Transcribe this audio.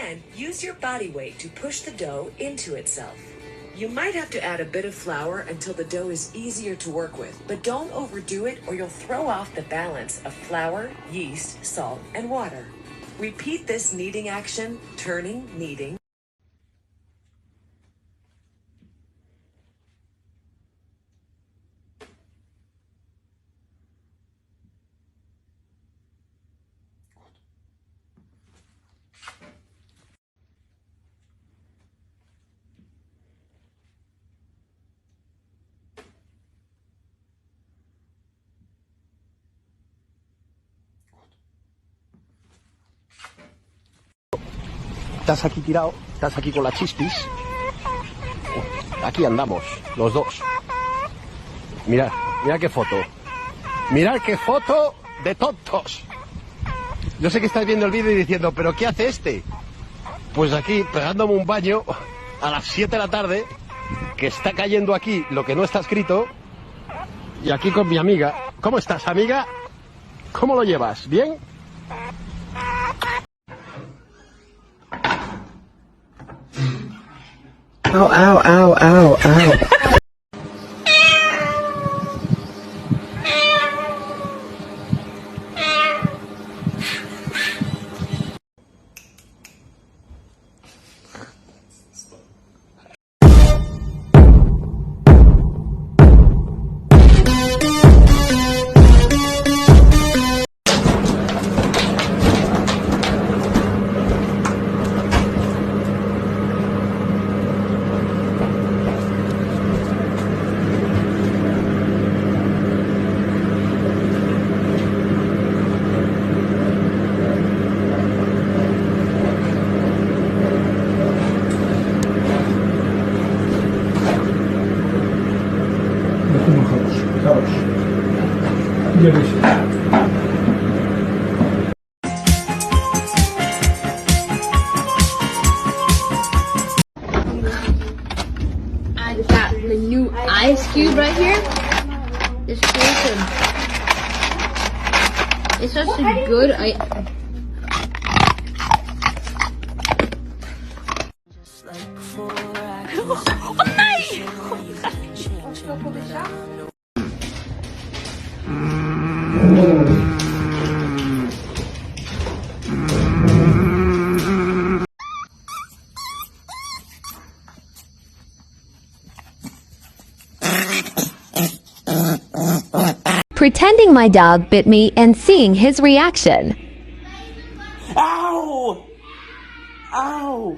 Then, use your body weight to push the dough into itself. You might have to add a bit of flour until the dough is easier to work with, but don't overdo it or you'll throw off the balance of flour, yeast, salt, and water. Repeat this kneading action, turning, kneading. Estás aquí tirado, estás aquí con la chispis. Aquí andamos, los dos. Mirad, mirad qué foto. Mirad qué foto de tontos. Yo sé que estáis viendo el vídeo y diciendo, ¿pero qué hace este? Pues aquí, pegándome un baño a las 7 de la tarde, que está cayendo aquí lo que no está escrito, y aquí con mi amiga. ¿Cómo estás, amiga? ¿Cómo lo llevas? ¿Bien? Ow, ow, ow, ow, ow. I got the new ice cube right here. It's awesome. It's such a good Pretending my dog bit me and seeing his reaction. Ow! Ow!